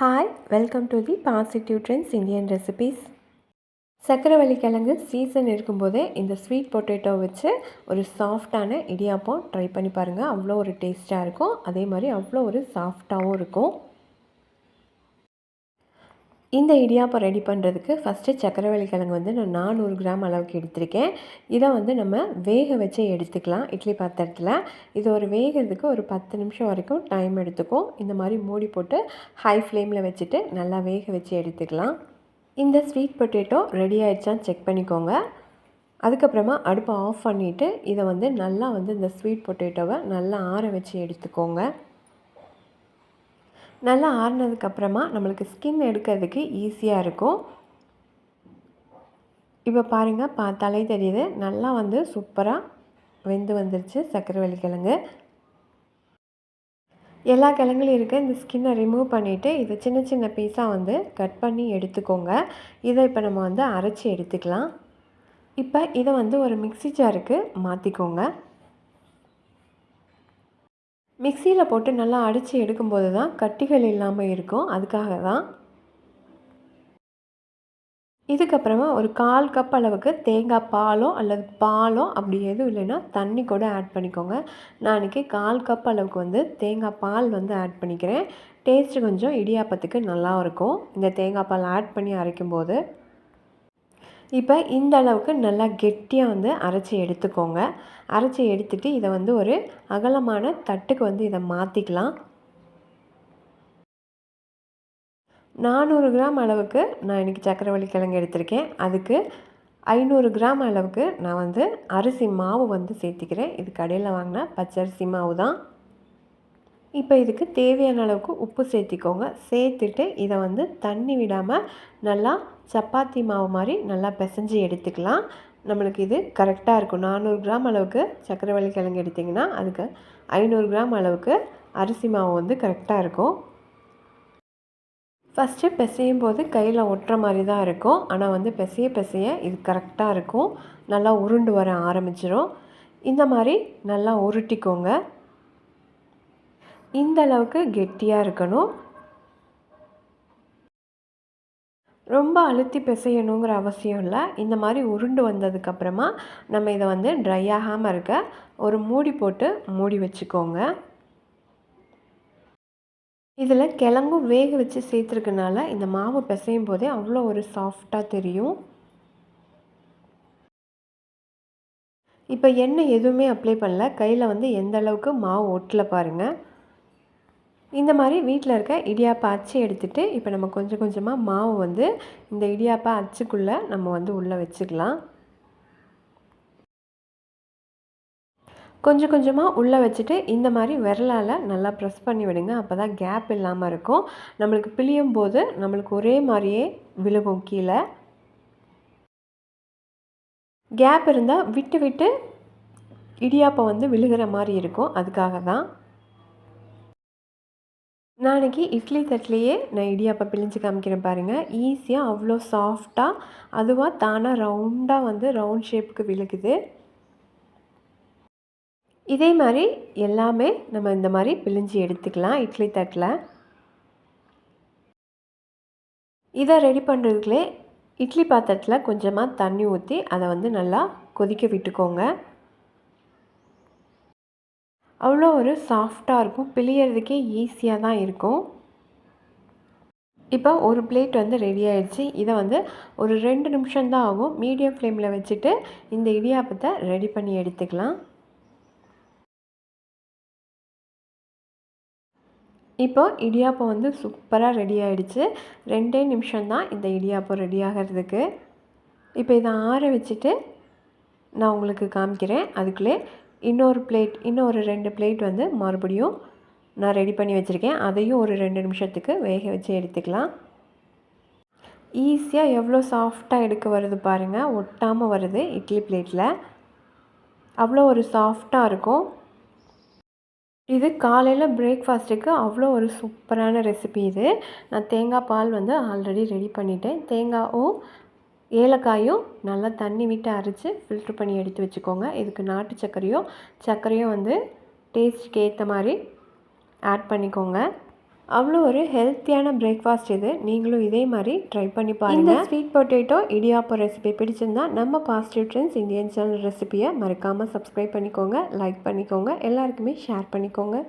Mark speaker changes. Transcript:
Speaker 1: Hi, welcome to the positive trends Indian recipes. சக்கரவள்ளி கிழங்கு season இருக்கும்போதே இந்த ஸ்வீட் பொட்டேட்டோ வச்சு ஒரு சாஃப்டான இடியாப்பம் ட்ரை பண்ணி பாருங்கள். அவ்வளோ ஒரு டேஸ்ட்டாக இருக்கும். அதே மாதிரி அவ்வளோ ஒரு சாஃப்டாகவும் இருக்கும். இந்த இடியாப்பம் ரெடி பண்ணுறதுக்கு ஃபஸ்ட்டு சக்கரவள்ளி கிழங்கு வந்து நான் 400 கிராம் அளவுக்கு எடுத்திருக்கேன். இதை வந்து நம்ம வேக வச்சு எடுத்துக்கலாம் இட்லி பாத்திரத்தில். இது ஒரு வேகிறதுக்கு ஒரு 10 நிமிஷம் வரைக்கும் டைம் எடுத்துக்கும். இந்த மாதிரி மூடி போட்டு ஹை ஃப்ளேமில் வச்சுட்டு நல்லா வேக வச்சு எடுத்துக்கலாம். இந்த ஸ்வீட் பொட்டேட்டோ ரெடி ஆகிடுச்சான்னு செக் பண்ணிக்கோங்க. அதுக்கப்புறமா அடுப்பை ஆஃப் பண்ணிவிட்டு இதை வந்து நல்லா வந்து இந்த ஸ்வீட் பொட்டேட்டோவை நல்லா ஆற வச்சு எடுத்துக்கோங்க. நல்லா ஆறினதுக்கப்புறமா நம்மளுக்கு ஸ்கின் எடுக்கிறதுக்கு ஈஸியாக இருக்கும். இப்போ பாருங்கள், பார்த்தாலே தெரியுது நல்லா வந்து சூப்பராக வெந்து வந்துருச்சு சக்கரவள்ளி கிழங்கு. எல்லா கிழங்குலையும் இருக்க இந்த ஸ்கின்னை ரிமூவ் பண்ணிவிட்டு இதை சின்ன சின்ன பீஸாக வந்து கட் பண்ணி எடுத்துக்கோங்க. இதை இப்போ நம்ம வந்து அரைச்சி எடுத்துக்கலாம். இப்போ இதை வந்து ஒரு மிக்ஸி ஜாருக்கு மாற்றிக்கோங்க. மிக்சியில் போட்டு நல்லா அடித்து எடுக்கும்போது தான் கட்டிகள் இல்லாமல் இருக்கும். அதுக்காக தான். இதுக்கப்புறமா ஒரு 1/4 கப் அளவுக்கு தேங்காய் பாலோ அல்லது பாலோ அப்படி எதுவும் இல்லைன்னா தண்ணி கூட ஆட் பண்ணிக்கோங்க. நான் இன்றைக்கி 1/4 கப் அளவுக்கு வந்து தேங்காய் பால் வந்து ஆட் பண்ணிக்கிறேன். டேஸ்ட்டு கொஞ்சம் இடியாப்பத்துக்கு நல்லா இருக்கும் இந்த தேங்காய் பால் ஆட் பண்ணி அரைக்கும்போது. இப்போ இந்த அளவுக்கு நல்லா கெட்டியாக வந்து அரைச்சி எடுத்துக்கோங்க. அரைச்சி எடுத்துகிட்டு இதை வந்து ஒரு அகலமான தட்டுக்கு வந்து இதை மாற்றிக்கலாம். 400 கிராம் அளவுக்கு நான் இன்றைக்கி சக்கரவள்ளி கிழங்கு எடுத்திருக்கேன். அதுக்கு 500 கிராம் அளவுக்கு நான் வந்து அரிசி மாவு வந்து சேர்த்திக்கிறேன். இது கடையில் வாங்கின பச்சரிசி மாவு தான். இப்போ இதுக்கு தேவையான அளவுக்கு உப்பு சேர்த்திக்கோங்க. சேர்த்துட்டு இதை வந்து தண்ணி விடாமல் நல்லா சப்பாத்தி மாவு மாதிரி நல்லா பிசைஞ்சு எடுத்துக்கலாம். நம்மளுக்கு இது கரெக்டாக இருக்கும். 400 கிராம் அளவுக்கு சக்கரவள்ளி கிழங்கு எடுத்திங்கன்னா அதுக்கு 500 கிராம் அளவுக்கு அரிசி மாவு வந்து கரெக்டாக இருக்கும். ஃபஸ்ட்டு பிசையும் போது கையில் ஒட்டுற மாதிரி தான் இருக்கும். ஆனால் வந்து பிசைய இது கரெக்டாக இருக்கும். நல்லா உருண்டு வர ஆரம்பிச்சிடும். இந்த மாதிரி நல்லா உருட்டிக்கோங்க. இந்த அளவுக்கு கெட்டியாக இருக்கணும். ரொம்ப அழுத்தி பிசையணுங்கிற அவசியம் இல்லை. இந்த மாதிரி உருண்டு வந்ததுக்கப்புறமா நம்ம இதை வந்து ட்ரை ஆகாமல் இருக்க ஒரு மூடி போட்டு மூடி வச்சுக்கோங்க. இதில் கிழங்கும் வேக வச்சு சேர்த்துருக்கனால இந்த மாவு பிசையும் போதே அவ்வளோ ஒரு சாஃப்டாக தெரியும். இப்போ எண்ணெய் எதுவுமே அப்ளை பண்ணல. கையில் வந்து எந்த அளவுக்கு மாவு ஒட்டலை பாருங்கள். இந்த மாதிரி வீட்டில் இருக்க இடியாப்ப அச்சு எடுத்துகிட்டு இப்போ நம்ம கொஞ்சம் கொஞ்சமாக மாவு வந்து இந்த இடியாப்ப அச்சுக்குள்ளே நம்ம வந்து உள்ளே வச்சுக்கலாம். கொஞ்சம் கொஞ்சமாக உள்ளே வச்சுட்டு இந்த மாதிரி விரலால் நல்லா ப்ரெஸ் பண்ணி விடுங்க. அப்போ தான் கேப் இல்லாமல் இருக்கும். நம்மளுக்கு பிழியும் போது நம்மளுக்கு ஒரே மாதிரியே விழுகும் கீழே. கேப் இருந்தால் விட்டு விட்டு இடியாப்பம் வந்து விழுகிற மாதிரி இருக்கும். அதுக்காக தான். நாளைக்கு இட்லி தட்டிலையே நான் இடியாப்பம் பிழிஞ்சு காமிக்கிறேன் பாருங்கள். ஈஸியாக அவ்வளோ சாஃப்டாக அதுவாக தானாக ரவுண்டாக வந்து ரவுண்ட் ஷேப்புக்கு விழுகுது. இதே மாதிரி எல்லாமே நம்ம இந்த மாதிரி பிழிஞ்சு எடுத்துக்கலாம் இட்லி தட்டில். இதை ரெடி பண்ணுறதுக்குள்ளே இட்லி பாத்திரத்தில் கொஞ்சமாக தண்ணி ஊற்றி அதை வந்து நல்லா கொதிக்க விட்டுக்கோங்க. அவ்வளோ ஒரு சாஃப்டாக இருக்கும். பிழியறதுக்கே ஈஸியாக தான் இருக்கும். இப்போ ஒரு பிளேட் வந்து ரெடி ஆகிடுச்சு. இதை வந்து ஒரு 2 நிமிஷம் தான் ஆகும். மீடியம் ஃப்ளேமில் வச்சுட்டு இந்த இடியாப்பத்தை ரெடி பண்ணி எடுத்துக்கலாம். இப்போ இடியாப்பம் வந்து சூப்பராக ரெடி ஆகிடுச்சு. 2 நிமிஷம் தான் இந்த இடியாப்பம் ரெடி ஆகிறதுக்கு. இப்போ இதை ஆற வச்சுட்டு நான் உங்களுக்கு காமிக்கிறேன். அதுக்குள்ளே இன்னொரு 2 பிளேட் வந்து மறுபடியும் நான் ரெடி பண்ணி வச்சுருக்கேன். அதையும் ஒரு 2 நிமிஷத்துக்கு வேக வச்சு எடுத்துக்கலாம். ஈஸியாக எவ்வளோ சாஃப்டாக எடுக்க வருது பாருங்கள். ஒட்டாமல் வருது இட்லி பிளேட்டில். அவ்வளோ ஒரு சாஃப்டாக இருக்கும். இது காலையில் பிரேக்ஃபாஸ்ட்டுக்கு அவ்வளோ ஒரு சூப்பரான ரெசிபி இது. நான் தேங்காய் பால் வந்து ஆல்ரெடி ரெடி பண்ணிட்டேன். தேங்காயும் ஏலக்காயும் நல்லா தண்ணி விட்டு அரைச்சி ஃபில்ட்ரு பண்ணி எடுத்து வச்சுக்கோங்க. இதுக்கு நாட்டு சர்க்கரையும் வந்து டேஸ்ட்டுக்கு ஏற்ற மாதிரி ஆட் பண்ணிக்கோங்க. அவ்வளோ ஒரு ஹெல்த்தியான பிரேக்ஃபாஸ்ட் இது. நீங்களும் இதே மாதிரி ட்ரை பண்ணி பாருங்கள். இந்த ஸ்வீட் பொட்டேட்டோ இடியாப்பம் ரெசிபி பிடிச்சிருந்தா நம்ம பாசிட்டிவ் ட்ரெண்ட்ஸ் இந்தியன் சேனல் ரெசிபியை மறக்காமல் சப்ஸ்கிரைப் பண்ணிக்கோங்க, லைக் பண்ணிக்கோங்க, எல்லாருக்குமே ஷேர் பண்ணிக்கோங்க.